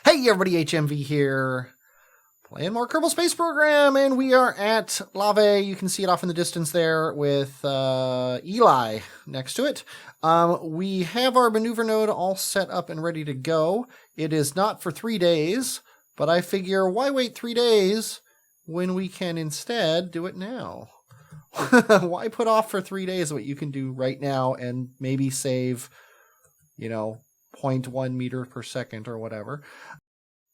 Hey everybody, HMV here, playing more Kerbal Space Program, and we are at Lave. You can see it off in the distance there with Eli next to it. We have our maneuver node all set up and ready to go. It is not for 3 days, but I figure why wait 3 days when we can instead do it now? Why put off for 3 days what you can do right now and maybe save, 0.1 meter per second or whatever.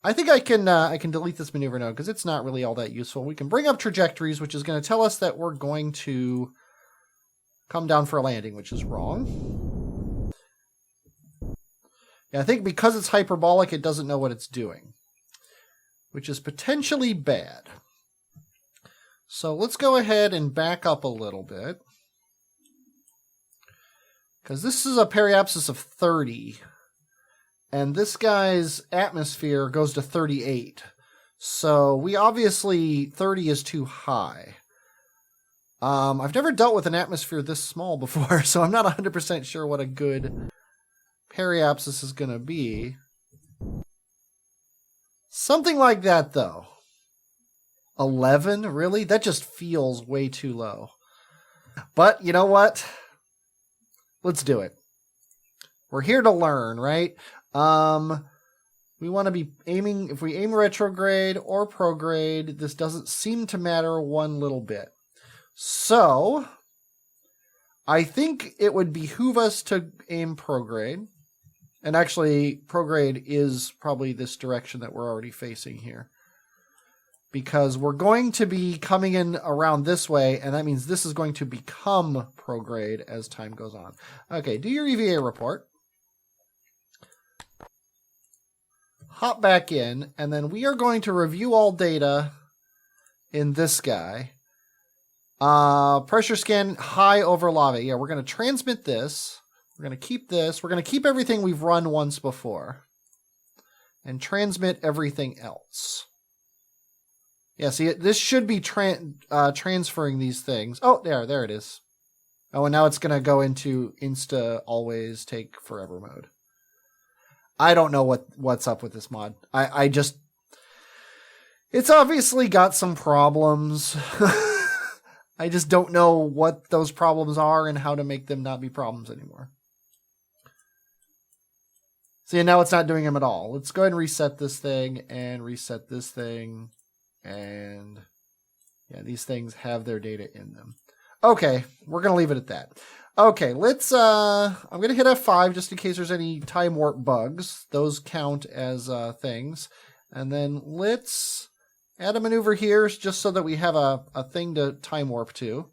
I think I can delete this maneuver node because it's not really all that useful. We can bring up trajectories, which is going to tell us that we're going to come down for a landing, which is wrong. Yeah, I think because it's hyperbolic, it doesn't know what it's doing, which is potentially bad. So let's go ahead and back up a little bit, because this is a periapsis of 30. And this guy's atmosphere goes to 38. So we obviously, 30 is too high. I've never dealt with an atmosphere this small before, so I'm not 100% sure what a good periapsis is going to be. Something like that, though. 11? Really? That just feels way too low. But you know what? Let's do it. We're here to learn, right? We want to be aiming, if we aim retrograde or prograde, this doesn't seem to matter one little bit. So, I think it would behoove us to aim prograde. And actually, prograde is probably this direction that we're already facing here. Because we're going to be coming in around this way, and that means this is going to become prograde as time goes on. Okay, do your EVA report. Hop back in, and then we are going to review all data in this guy. Pressure scan high over Lave. Yeah, we're going to transmit this. We're going to keep this. We're going to keep everything we've run once before. And transmit everything else. Yeah, see, this should be transferring these things. Oh, there it is. Oh, and now it's going to go into Insta Always Take Forever mode. I don't know what's up with this mod. It's obviously got some problems. I just don't know what those problems are and how to make them not be problems anymore. See, now it's not doing them at all. Let's go ahead and reset this thing and reset this thing. And yeah, these things have their data in them. Okay, we're going to leave it at that. Okay, let's, I'm going to hit F5 just in case there's any time warp bugs. Those count as things. And then let's add a maneuver here just so that we have a thing to time warp to.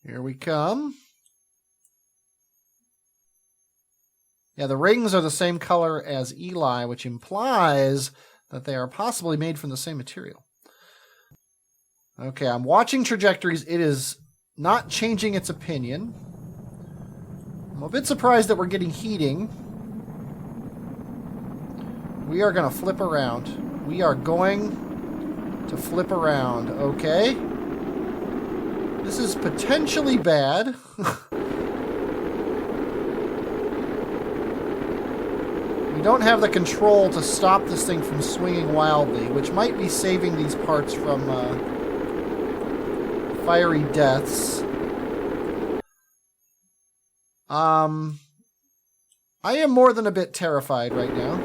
Here we come. Yeah, the rings are the same color as Eli, which implies that they are possibly made from the same material. Okay, I'm watching trajectories. It is not changing its opinion. I'm a bit surprised that we're getting heating. We are going to flip around. We are going to flip around, okay? This is potentially bad. We don't have the control to stop this thing from swinging wildly, which might be saving these parts from fiery deaths. I am more than a bit terrified right now.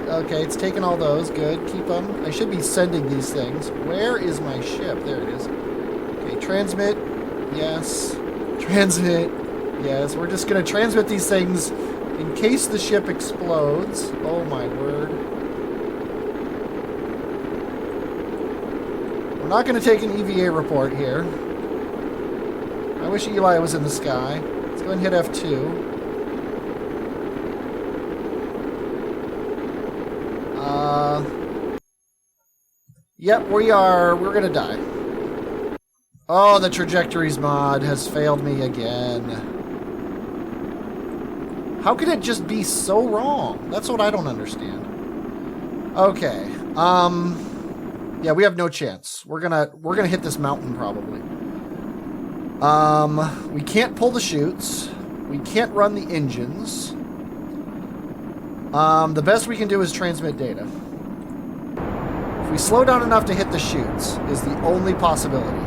Okay, it's taken all those. Good. Keep them. I should be sending these things. Where is my ship? There it is. Okay, transmit. Yes. Transmit. Yes. We're just going to transmit these things in case the ship explodes. Oh my word. We're not going to take an EVA report here. I wish Eli was in the sky. Let's go and hit F2. Yep, we're going to die. Oh, the trajectories mod has failed me again. How could it just be so wrong? That's what I don't understand. Okay. Yeah, we have no chance. We're gonna hit this mountain probably. We can't pull the chutes. We can't run the engines. The best we can do is transmit data. If we slow down enough to hit the chutes, is the only possibility.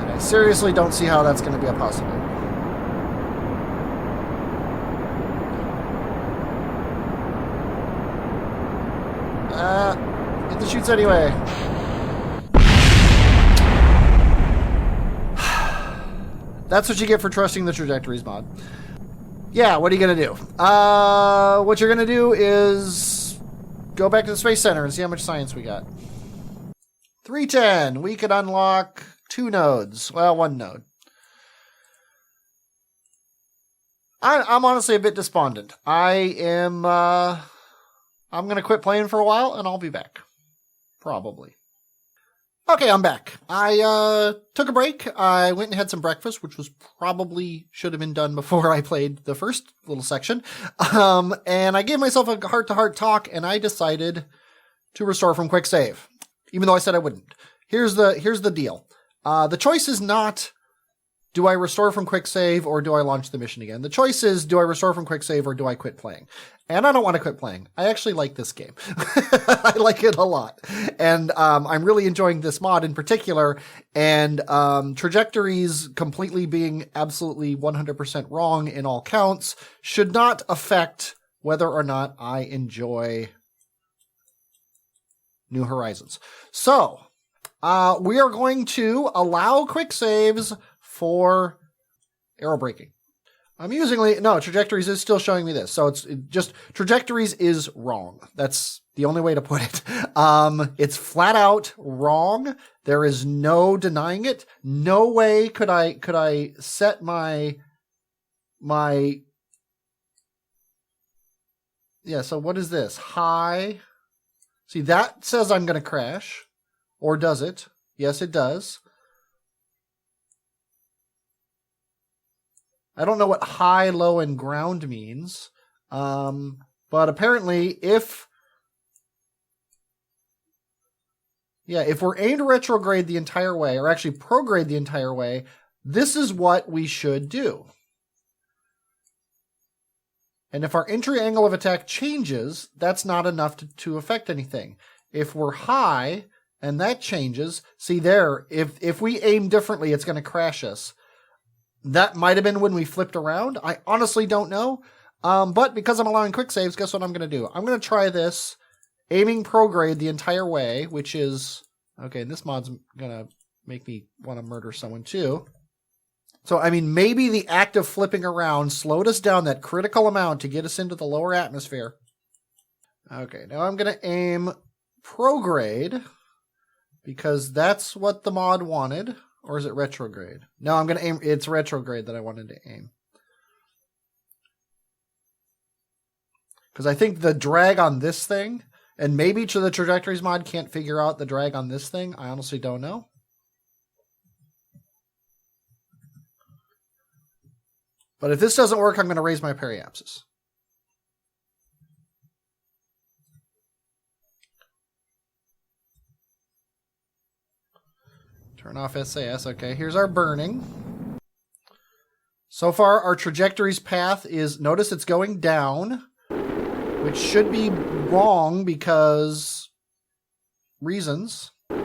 And I seriously don't see how that's going to be a possibility. Hit the chutes anyway. That's what you get for trusting the trajectories mod. Yeah, what are you going to do? What you're going to do is go back to the Space Center and see how much science we got. 310. We could unlock 2 nodes. Well, 1 node. I'm honestly a bit despondent. I'm going to quit playing for a while, and I'll be back. Probably. Okay, I'm back. I took a break. I went and had some breakfast, which was probably should have been done before I played the first little section. And I gave myself a heart-to-heart talk, and I decided to restore from quick save, even though I said I wouldn't. Here's the deal. The choice is not, do I restore from quick save or do I launch the mission again? The choice is, do I restore from quick save or do I quit playing? And I don't want to quit playing. I actually like this game. I like it a lot. And I'm really enjoying this mod in particular. And trajectories completely being absolutely 100% wrong in all counts should not affect whether or not I enjoy New Horizons. So we are going to allow quick saves for arrow braking. Amusingly, no, trajectories is still showing me this. So it's just, trajectories is wrong. That's the only way to put it. It's flat out wrong. There is no denying it. No way could I set my, yeah, so what is this? High. See, that says I'm going to crash. Or does it? Yes, it does. I don't know what high, low, and ground means. But apparently if we're aimed retrograde the entire way, or actually prograde the entire way, this is what we should do. And if our entry angle of attack changes, that's not enough to affect anything. If we're high and that changes, see there, if we aim differently, it's going to crash us. That might have been when we flipped around. I honestly don't know. But because I'm allowing quick saves, guess what I'm going to do? I'm going to try this aiming prograde the entire way, which is, okay, this mod's going to make me want to murder someone too. So, I mean, maybe the act of flipping around slowed us down that critical amount to get us into the lower atmosphere. Okay, now I'm going to aim prograde because that's what the mod wanted. Or is it retrograde? No, I'm going to aim. It's retrograde that I wanted to aim. Because I think the drag on this thing, and maybe the trajectories mod can't figure out the drag on this thing. I honestly don't know. But if this doesn't work, I'm going to raise my periapsis. Turn off SAS. Okay, here's our burning. So far, our trajectory's path is, notice it's going down, which should be wrong because reasons. I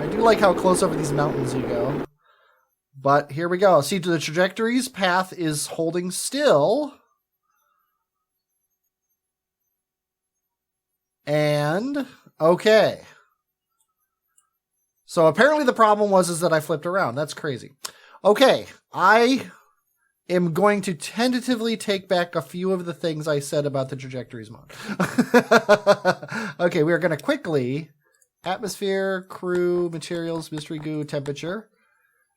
do like how close over these mountains you go. But here we go. See, the trajectory's path is holding still. And okay. So apparently the problem was that I flipped around. That's crazy. Okay, I am going to tentatively take back a few of the things I said about the trajectories mod. Okay, we are going to quickly atmosphere, crew, materials, mystery goo, temperature.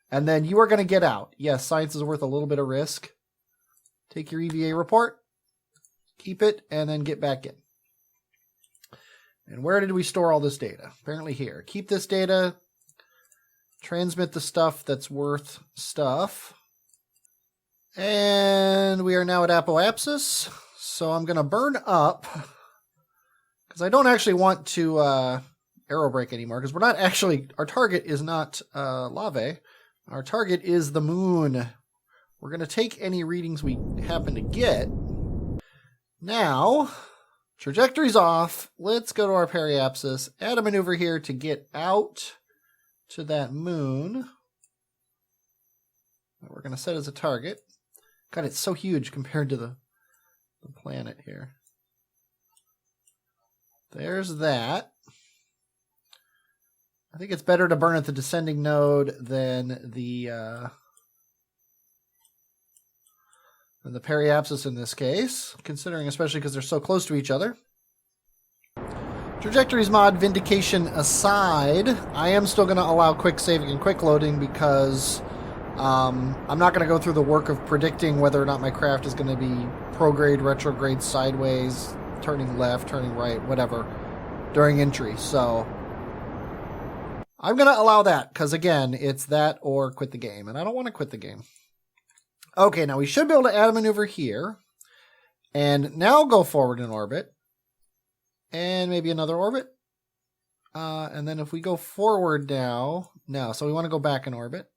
And then you are going to get out. Yes, science is worth a little bit of risk. Take your EVA report, keep it, and then get back in. And where did we store all this data? Apparently here. Keep this data. Transmit the stuff that's worth stuff. And we are now at apoapsis. So I'm going to burn up. Because I don't actually want to aero brake anymore because we're not actually, our target is not Lave. Our target is the moon. We're going to take any readings we happen to get. Now, trajectory's off. Let's go to our periapsis, add a maneuver here to get out to that moon. That we're going to set as a target. God, it's so huge compared to the planet here. There's that. I think it's better to burn at the descending node than the periapsis in this case, considering especially because they're so close to each other. Trajectories mod vindication aside, I am still going to allow quick saving and quick loading because I'm not going to go through the work of predicting whether or not my craft is going to be prograde, retrograde, sideways, turning left, turning right, whatever, during entry. So I'm going to allow that because, again, it's that or quit the game, and I don't want to quit the game. Okay, now we should be able to add a maneuver here, and now go forward in orbit, and maybe another orbit. And then if we go forward now, so we want to go back in orbit.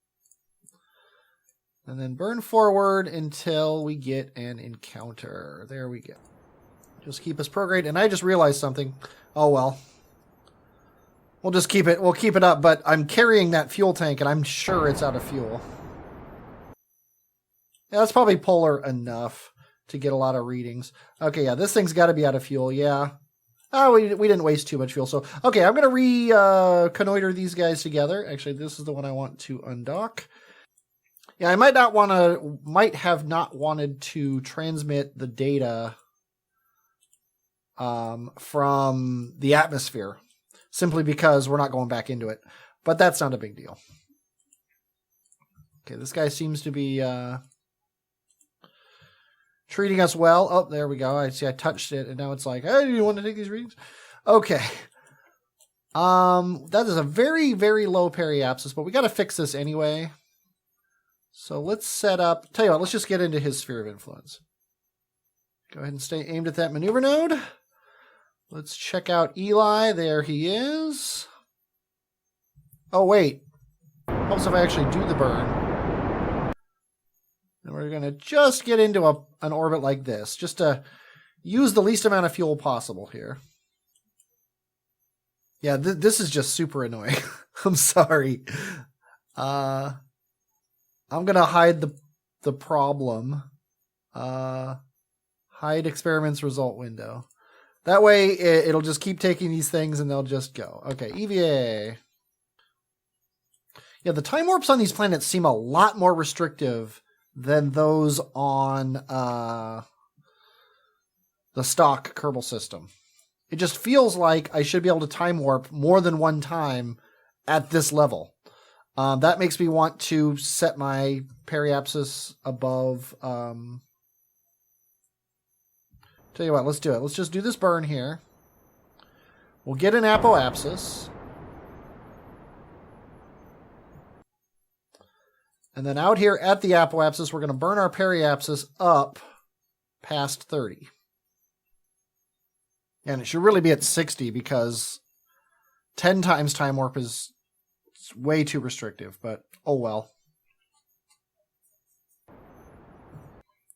And then burn forward until we get an encounter. There we go. Just keep us prograde. And I just realized something. Oh, well. We'll just keep it. We'll keep it up, but I'm carrying that fuel tank, and I'm sure it's out of fuel. Yeah, that's probably polar enough to get a lot of readings. Okay, yeah, this thing's got to be out of fuel, yeah. Oh, we didn't waste too much fuel. So, okay, I'm going to reconnoiter these guys together. Actually, this is the one I want to undock. Yeah, I might have not wanted to transmit the data from the atmosphere, simply because we're not going back into it. But that's not a big deal. Okay, this guy seems to be treating us well. Oh, there we go. I see I touched it, and now it's like, hey, do you want to take these readings? Okay. That is a very, very low periapsis, but we got to fix this anyway. So let's set up, tell you what, let's just get into his sphere of influence. Go ahead and stay aimed at that maneuver node. Let's check out Eli. There he is. Oh, wait. Helps if I actually do the burn. And we're going to just get into an orbit like this, just to use the least amount of fuel possible here. Yeah, this is just super annoying. I'm sorry. I'm going to hide the problem. Hide experiments result window. That way it'll just keep taking these things and they'll just go. Okay, EVA. Yeah, the time warps on these planets seem a lot more restrictive than those on the stock Kerbal system. It just feels like I should be able to time warp more than one time at this level. That makes me want to set my periapsis above. Tell you what, let's do it. Let's just do this burn here. We'll get an apoapsis. And then out here at the apoapsis, we're going to burn our periapsis up past 30. And it should really be at 60 because 10 times time warp is way too restrictive, but oh well.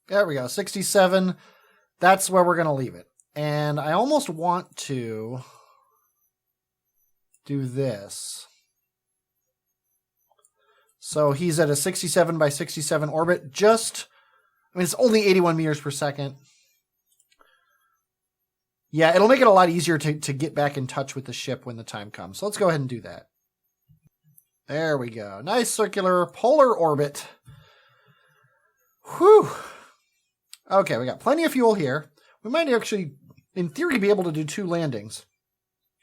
There we go, 67. That's where we're going to leave it. And I almost want to do this. So he's at a 67 by 67 orbit. It's only 81 meters per second. Yeah, it'll make it a lot easier to get back in touch with the ship when the time comes. So let's go ahead and do that. There we go. Nice circular polar orbit. Whew. Okay, we got plenty of fuel here. We might actually, in theory, be able to do 2 landings.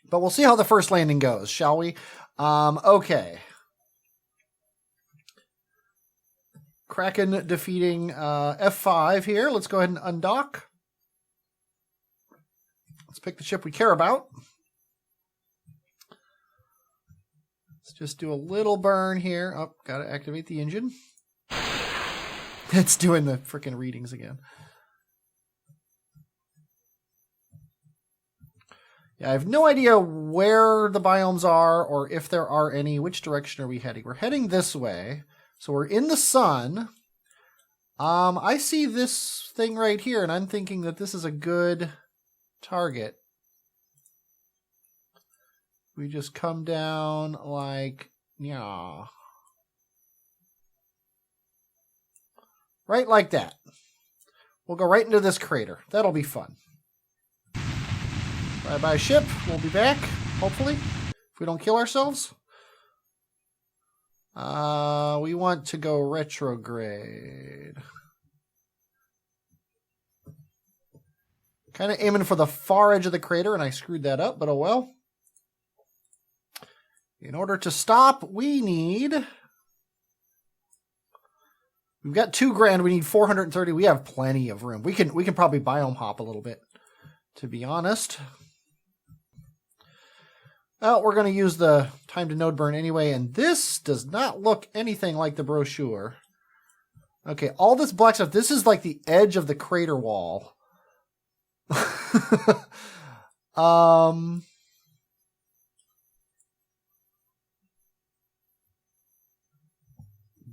But we'll see how the first landing goes, shall we? Okay. Kraken defeating F5 here. Let's go ahead and undock. Let's pick the ship we care about. Let's just do a little burn here. Oh, gotta activate the engine. It's doing the freaking readings again. Yeah, I have no idea where the biomes are or if there are any. Which direction are we heading? We're heading this way. So we're in the sun. I see this thing right here, and I'm thinking that this is a good target. We just come down like, yeah. Right like that. We'll go right into this crater. That'll be fun. Bye-bye ship. We'll be back, hopefully, if we don't kill ourselves. We want to go retrograde. Kind of aiming for the far edge of the crater, and I screwed that up, but oh well. In order to stop, we need... We've got 2 grand. We need 430. We have plenty of room. We can probably biome hop a little bit, to be honest. Well, we're going to use the time to node burn anyway, and this does not look anything like the brochure. Okay, all this black stuff, this is like the edge of the crater wall.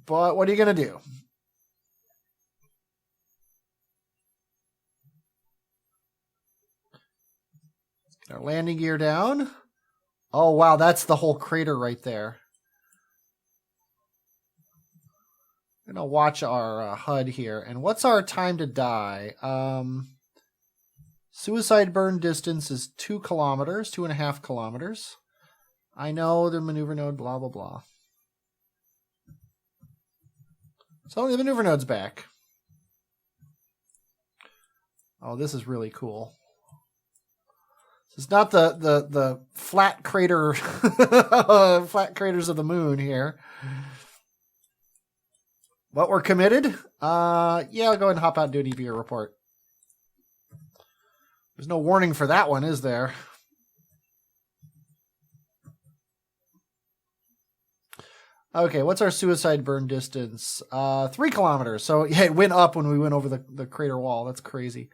But what are you going to do? Get our landing gear down. Oh, wow, that's the whole crater right there. I'm going to watch our HUD here. And what's our time to die? Suicide burn distance is 2 kilometers, 2.5 kilometers. I know the maneuver node, blah, blah, blah. So the maneuver node's back. Oh, this is really cool. It's not the flat crater, flat craters of the moon here. But we're committed. Yeah, I'll go ahead and hop out and do an EVA report. There's no warning for that one, is there? Okay, what's our suicide burn distance? 3 kilometers. So yeah, it went up when we went over the crater wall. That's crazy.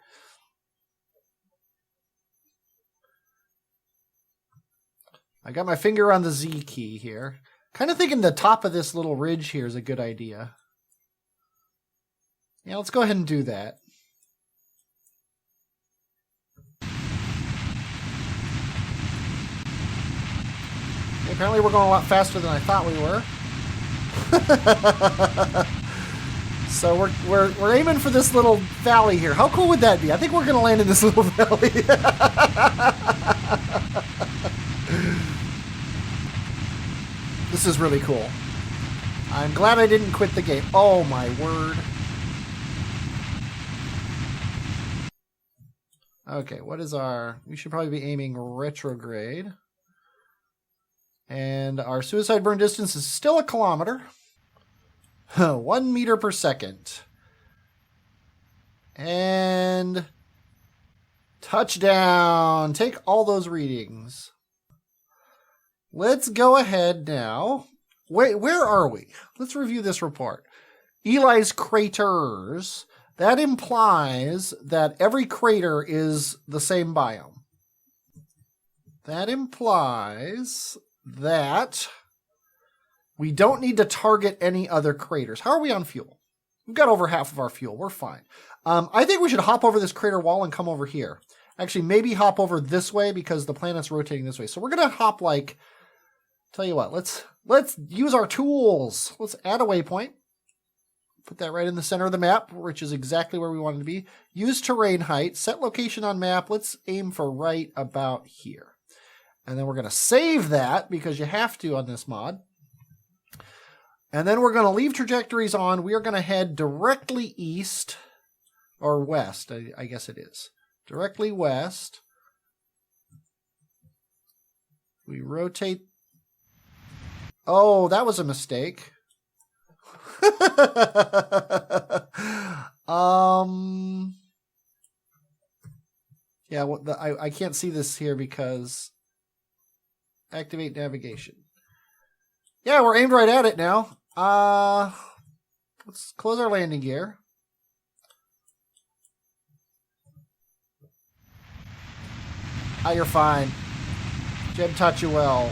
I got my finger on the Z key here. Kind of thinking the top of this little ridge here is a good idea. Yeah, let's go ahead and do that. Apparently we're going a lot faster than I thought we were. So we're aiming for this little valley here. How cool would that be? I think we're going to land in this little valley. This is really cool. I'm glad I didn't quit the game. Oh my word. Okay, what is our... We should probably be aiming retrograde. And our suicide burn distance is still 1 kilometer. 1 meter per second. And... touchdown! Take all those readings. Let's go ahead now. Wait, where are we? Let's review this report. Eli's craters. That implies that every crater is the same biome. That implies that we don't need to target any other craters. How are we on fuel? We've got over half of our fuel. We're fine. I think we should hop over this crater wall and come over here. Actually, maybe hop over this way because the planet's rotating this way. So we're going to hop like... Tell you what, let's use our tools. Let's add a waypoint. Put that right in the center of the map, which is exactly where we want it to be. Use terrain height. Set location on map. Let's aim for right about here. And then we're going to save that because you have to on this mod. And then we're going to leave trajectories on. We are going to head directly east or west. I guess it is. Directly west. We rotate. Oh, that was a mistake. Yeah, I can't see this here because activate navigation. Yeah, we're aimed right at it now. Let's close our landing gear. Ah, you're fine. Jeb taught you well.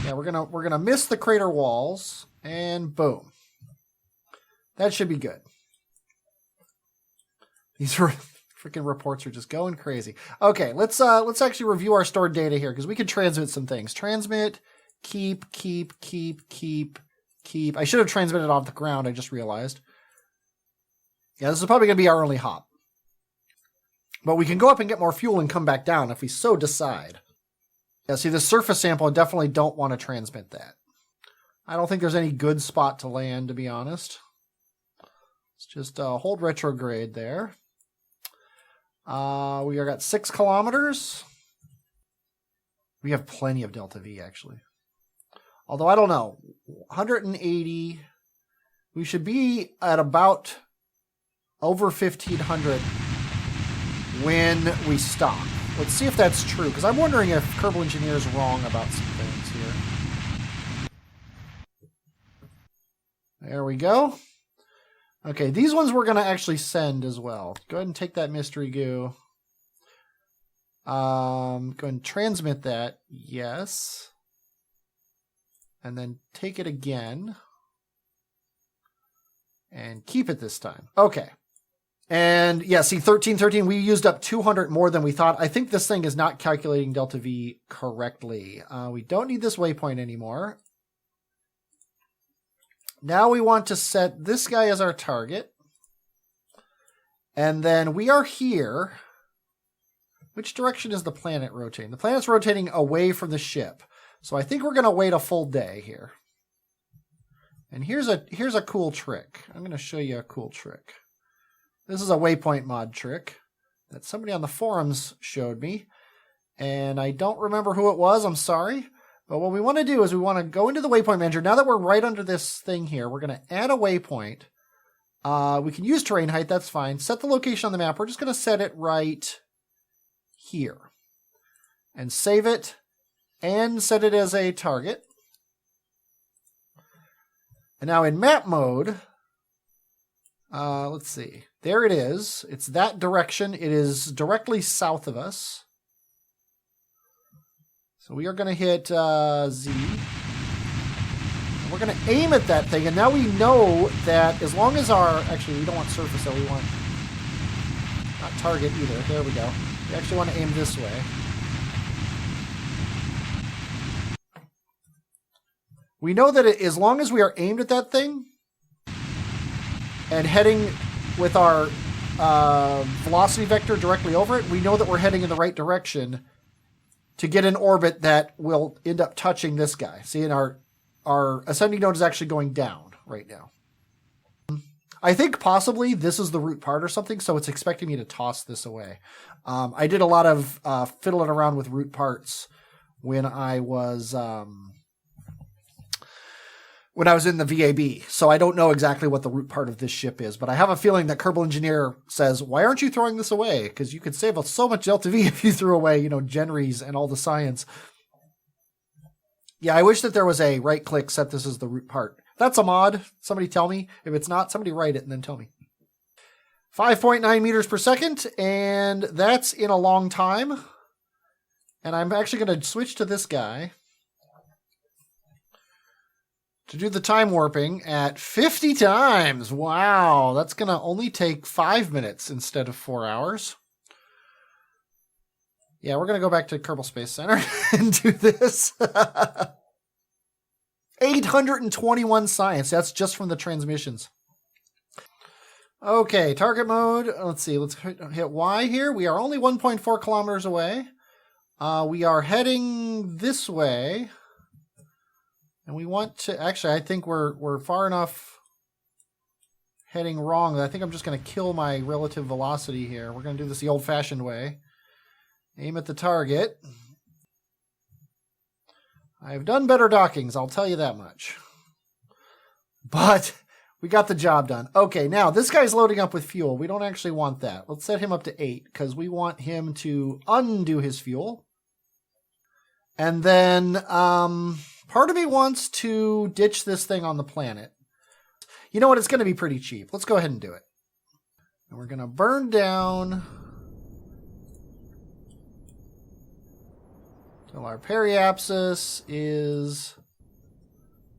Yeah, we're gonna miss the crater walls, and boom. That should be good. These freaking reports are just going crazy. Okay, let's actually review our stored data here because we can transmit some things. Transmit, keep. I should have transmitted off the ground. I just realized. Yeah, this is probably gonna be our only hop. But we can go up and get more fuel and come back down if we so decide. Yeah, see, the surface sample, I definitely don't want to transmit that. I don't think there's any good spot to land, to be honest. Let's just hold retrograde there. We got 6 kilometers. We have plenty of delta V, actually. Although, I don't know. 180. We should be at about over 1,500 when we stop. Let's see if that's true, because I'm wondering if Kerbal Engineer is wrong about some things here. There we go. Okay, these ones we're going to actually send as well. Go ahead and take that mystery goo. Go ahead and transmit that. Yes. And then take it again. And keep it this time. Okay. And yeah, see, 1313, we used up 200 more than we thought. I think this thing is not calculating delta V correctly. We don't need this waypoint anymore. Now we want to set this guy as our target. And then we are here. Which direction is the planet rotating? The planet's rotating away from the ship. So I think we're going to wait a full day here. And here's a cool trick. I'm going to show you a cool trick. This is a waypoint mod trick that somebody on the forums showed me. And I don't remember who it was. I'm sorry. But what we want to do is we want to go into the waypoint manager. Now that we're right under this thing here, we're going to add a waypoint. We can use terrain height. That's fine. Set the location on the map. We're just going to set it right here. And save it. And set it as a target. And now in map mode, let's see. There it is. It's that direction. It is directly south of us. So we are going to hit Z. And we're going to aim at that thing. And now we know that as long as our... Actually, we don't want surface, though. We want... Not target either. There we go. We actually want to aim this way. We know that as long as we are aimed at that thing and heading with our velocity vector directly over it, we know that we're heading in the right direction to get an orbit that will end up touching this guy. See, and our ascending node is actually going down right now. I think possibly this is the root part or something, so it's expecting me to toss this away. I did a lot of fiddling around with root parts when I was in the VAB, so I don't know exactly what the root part of this ship is, but I have a feeling that Kerbal Engineer says, why aren't you throwing this away? Because you could save so much delta V if you threw away, Genries and all the science. Yeah, I wish that there was a right-click, set this as the root part. That's a mod. Somebody tell me. If it's not, somebody write it and then tell me. 5.9 meters per second, and that's in a long time. And I'm actually going to switch to this guy to do the time warping at 50 times. Wow, that's going to only take 5 minutes instead of 4 hours. Yeah, we're going to go back to Kerbal Space Center and do this. 821 science. That's just from the transmissions. Okay, target mode. Let's see. Let's hit Y here. We are only 1.4 kilometers away. We are heading this way. And we want to, actually, I think we're far enough heading wrong that I think I'm just going to kill my relative velocity here. We're going to do this the old-fashioned way. Aim at the target. I've done better dockings, I'll tell you that much. But we got the job done. Okay, now this guy's loading up with fuel. We don't actually want that. Let's set him up to 8 because we want him to undo his fuel. And then, part of me wants to ditch this thing on the planet. You know what? It's going to be pretty cheap. Let's go ahead and do it. And we're going to burn down So our periapsis is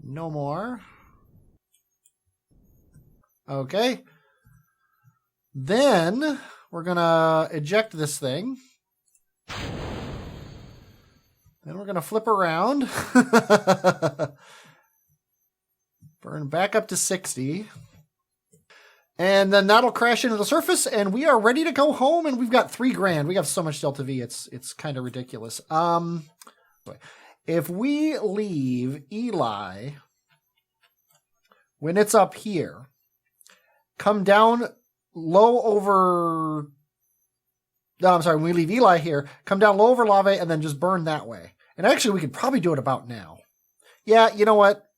no more. Okay. Then we're going to eject this thing. Then we're going to flip around. Burn back up to 60. And then that'll crash into the surface, and we are ready to go home, and we've got $3,000. We have so much Delta V, it's kind of ridiculous. If we leave Eli when it's up here, come down low over... No, I'm sorry, when we leave Eli here, come down low over Lave, and then just burn that way. And actually, we could probably do it about now. Yeah, you know what?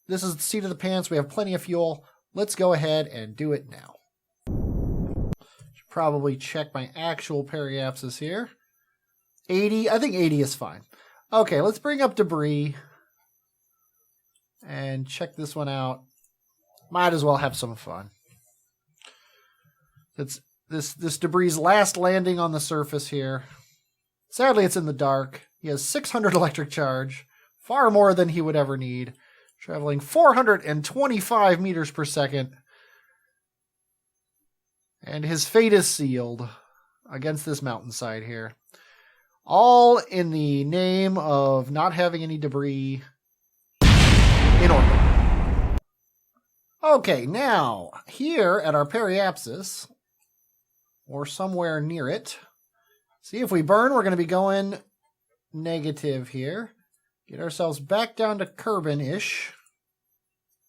This is the seat of the pants. We have plenty of fuel. Let's go ahead and do it now. Should probably check my actual periapsis here. 80. I think 80 is fine. Okay, let's bring up debris and check this one out. Might as well have some fun. It's this debris' last landing on the surface here. Sadly, it's in the dark. He has 600 electric charge, far more than he would ever need. Traveling 425 meters per second. And his fate is sealed against this mountainside here. All in the name of not having any debris in orbit. Okay, now, here at our periapsis, or somewhere near it, see if we burn, we're going to be going negative here. Get ourselves back down to Kerbin-ish.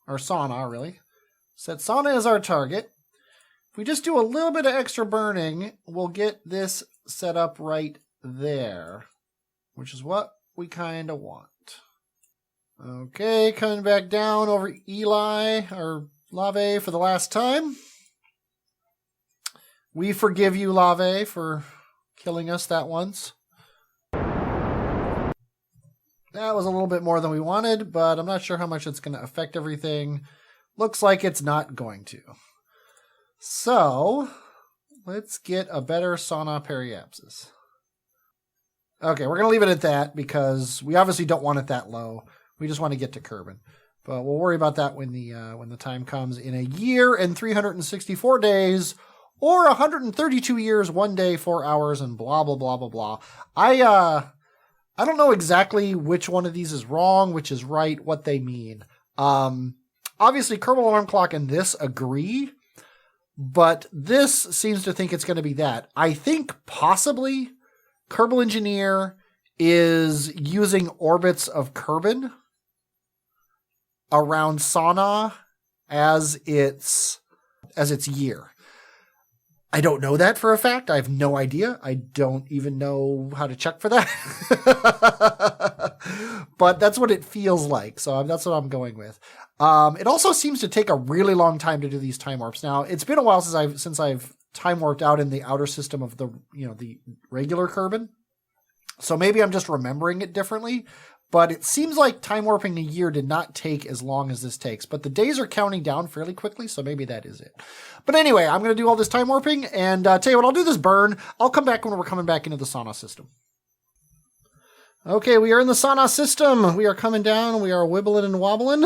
Or sauna, really. Set sauna as our target. If we just do a little bit of extra burning, we'll get this set up right there. Which is what we kind of want. Okay, coming back down over Eli, or Lave, for the last time. We forgive you, Lave, for killing us that once. That was a little bit more than we wanted, but I'm not sure how much it's going to affect everything. Looks like it's not going to. So, let's get a better sauna periapsis. Okay, we're going to leave it at that because we obviously don't want it that low. We just want to get to Kerbin. But we'll worry about that when the time comes in a year and 364 days, or 132 years, 1 day, 4 hours, and blah, blah, blah, blah, blah. I don't know exactly which one of these is wrong, which is right, what they mean. Obviously, Kerbal Alarm Clock and this agree, but this seems to think it's going to be that. I think possibly Kerbal Engineer is using orbits of Kerbin around Sana as its year. I don't know that for a fact. I have no idea. I don't even know how to check for that. But that's what it feels like. So that's what I'm going with. It also seems to take a really long time to do these time warps. Now, it's been a while since I've time warped out in the outer system of the regular Kerbin. So maybe I'm just remembering it differently. But it seems like time warping a year did not take as long as this takes. But the days are counting down fairly quickly, so maybe that is it. But anyway, I'm going to do all this time warping, and tell you what, I'll do this burn. I'll come back when we're coming back into the sauna system. Okay, we are in the sauna system. We are coming down. We are wibbling and wobbling.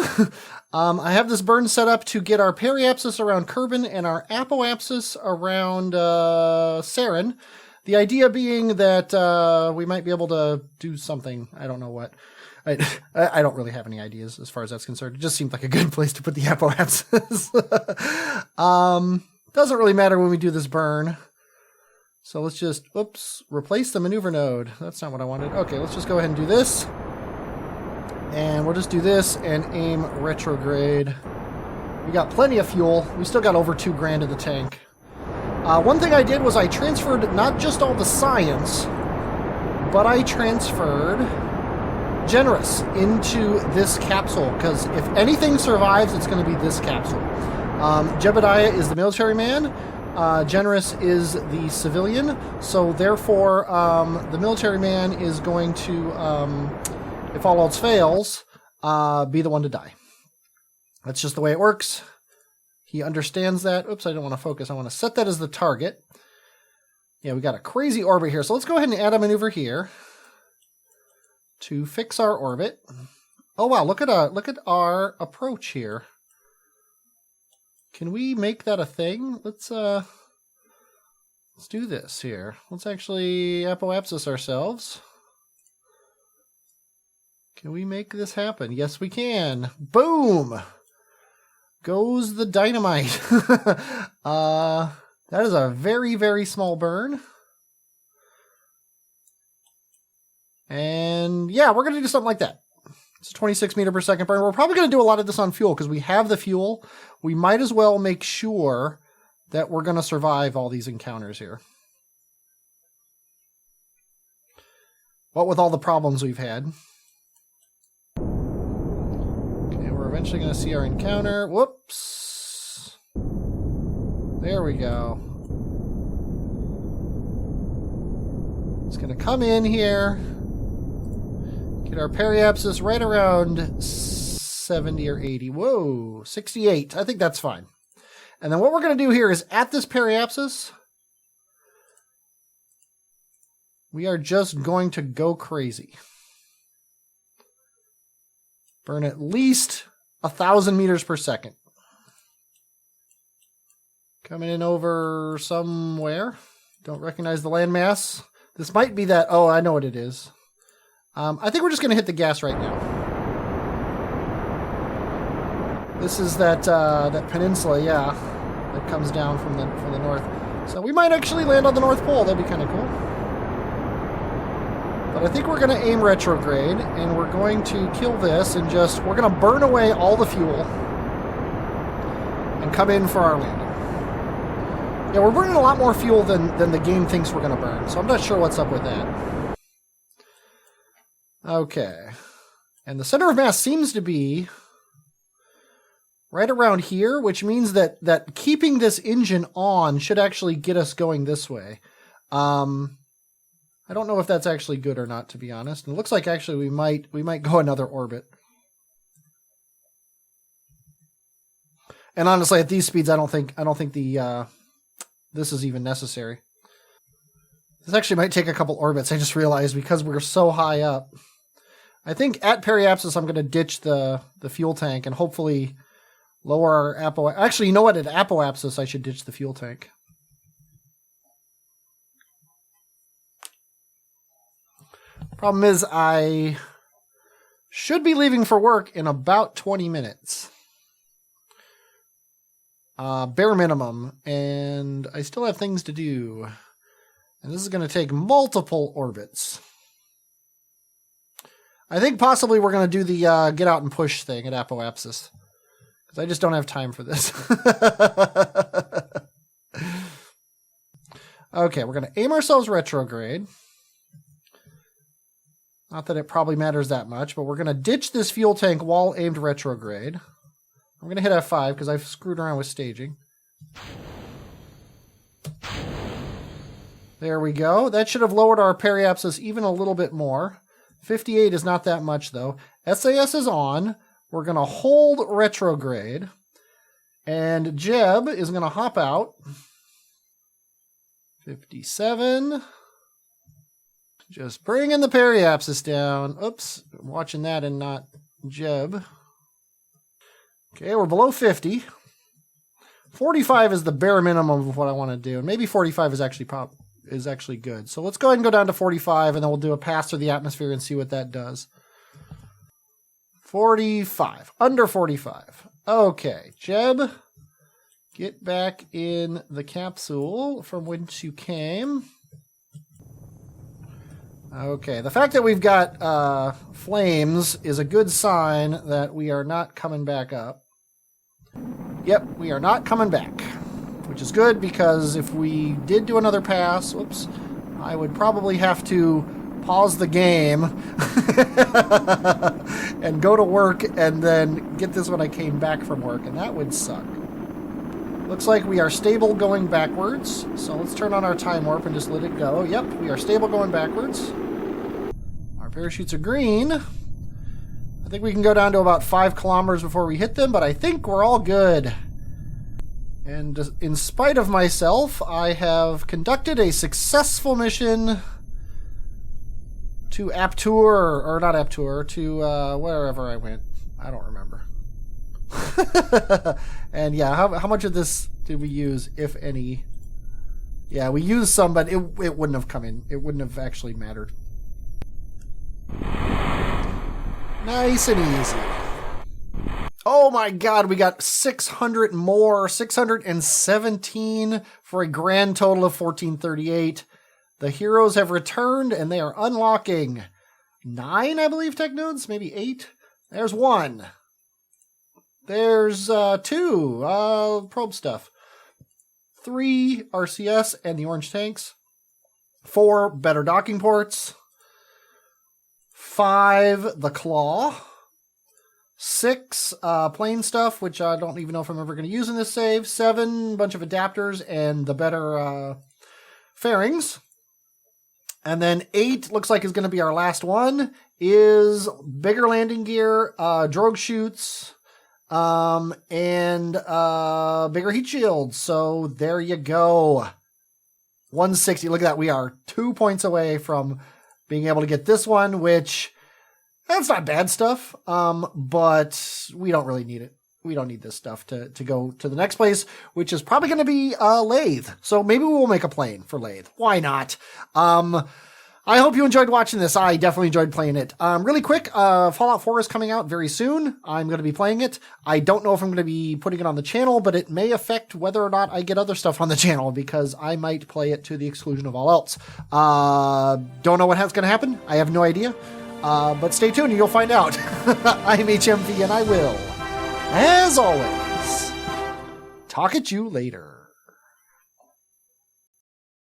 I have this burn set up to get our periapsis around Kerbin and our apoapsis around Saren. The idea being that we might be able to do something. I don't know what. I don't really have any ideas as far as that's concerned. It just seemed like a good place to put the apoapsis. Doesn't really matter when we do this burn. So let's just, replace the maneuver node. That's not what I wanted. Okay, let's just go ahead and do this. And we'll just do this and aim retrograde. We got plenty of fuel. We still got over $2,000 in the tank. One thing I did was I transferred not just all the science, but I transferred Generous into this capsule, because if anything survives, it's going to be this capsule. Jebediah is the military man. Generous is the civilian. So therefore, the military man is going to, if all else fails, be the one to die. That's just the way it works. He understands that. Oops, I don't want to focus. I want to set that as the target. Yeah, we got a crazy orbit here. So let's go ahead and add a maneuver here. to fix our orbit. Oh wow, look at our approach here. Can we make that a thing? Let's do this here. Let's actually apoapsis ourselves. Can we make this happen? Yes, we can. Boom! Goes the dynamite. That is a very, very small burn. And yeah, we're going to do something like that. It's a 26 meter per second burn. We're probably going to do a lot of this on fuel because we have the fuel. We might as well make sure that we're going to survive all these encounters here. What with all the problems we've had. Okay, we're eventually going to see our encounter. Whoops. There we go. It's going to come in here. Get our periapsis right around 70 or 80. Whoa, 68. I think that's fine. And then what we're going to do here is at this periapsis, we are just going to go crazy. Burn at least 1,000 meters per second. Coming in over somewhere. Don't recognize the landmass. This might be that. Oh, I know what it is. I think we're just going to hit the gas right now. This is that peninsula, yeah, that comes down from the north. So we might actually land on the North Pole. That'd be kind of cool. But I think we're going to aim retrograde, and we're going to kill this, and we're going to burn away all the fuel and come in for our landing. Yeah, we're burning a lot more fuel than the game thinks we're going to burn, so I'm not sure what's up with that. Okay. And the center of mass seems to be right around here, which means that keeping this engine on should actually get us going this way. I don't know if that's actually good or not, to be honest. It looks like actually we might go another orbit. And honestly, at these speeds, I don't think this is even necessary. This actually might take a couple orbits. I just realized because we're so high up. I think at periapsis, I'm going to ditch the fuel tank and hopefully lower our apo. Actually, you know what? At apoapsis, I should ditch the fuel tank. Problem is, I should be leaving for work in about 20 minutes. Bare minimum. And I still have things to do. And this is going to take multiple orbits. I think possibly we're going to do the get out and push thing at apoapsis. Because I just don't have time for this. Okay, we're going to aim ourselves retrograde. Not that it probably matters that much, but we're going to ditch this fuel tank while aimed retrograde. I'm going to hit F5 because I've screwed around with staging. There we go. That should have lowered our periapsis even a little bit more. 58 is not that much, though. SAS is on. We're going to hold retrograde. And Jeb is going to hop out. 57. Just bringing the periapsis down. Oops, I'm watching that and not Jeb. Okay, we're below 50. 45 is the bare minimum of what I want to do. And maybe 45 is actually good. So let's go ahead and go down to 45, and then we'll do a pass through the atmosphere and see what that does. 45. Under 45. Okay, Jeb, get back in the capsule from whence you came. Okay, the fact that we've got flames is a good sign that we are not coming back up. Yep, we are not coming back. Which is good, because if we did do another pass, whoops, I would probably have to pause the game and go to work and then get this when I came back from work, and that would suck. Looks like we are stable going backwards, so let's turn on our time warp and just let it go. Yep, we are stable going backwards. Our parachutes are green. I think we can go down to about 5 kilometers before we hit them, but I think we're all good. And in spite of myself, I have conducted a successful mission to Aptour, or not Aptour, to wherever I went. I don't remember. And yeah, how much of this did we use, if any? Yeah, we used some, but it wouldn't have come in. It wouldn't have actually mattered. Nice and easy. Oh my god, we got 600 more. 617 for a grand total of 1438. The heroes have returned, and they are unlocking 9, I believe, tech nodes. Maybe 8. There's 1. There's 2 probe stuff. 3 RCS and the orange tanks. 4 better docking ports. 5 the claw. 6 plane stuff, which I don't even know if I'm ever going to use in this save. 7 bunch of adapters and the better fairings. And then 8 looks like is going to be our last one, is bigger landing gear, drogue chutes, and bigger heat shields. So there you go. 160. Look at that. We are 2 points away from being able to get this one, which that's not bad stuff. But we don't really need it. We don't need this stuff to go to the next place, which is probably going to be Lave. So maybe we'll make a plane for Lave. Why not? I hope you enjoyed watching this. I definitely enjoyed playing it. Really quick, Fallout 4 is coming out very soon. I'm going to be playing it. I don't know if I'm going to be putting it on the channel, but it may affect whether or not I get other stuff on the channel, because I might play it to the exclusion of all else. Don't know what's going to happen. I have no idea. But stay tuned and you'll find out. I'm HMV, and I will, as always, talk at you later.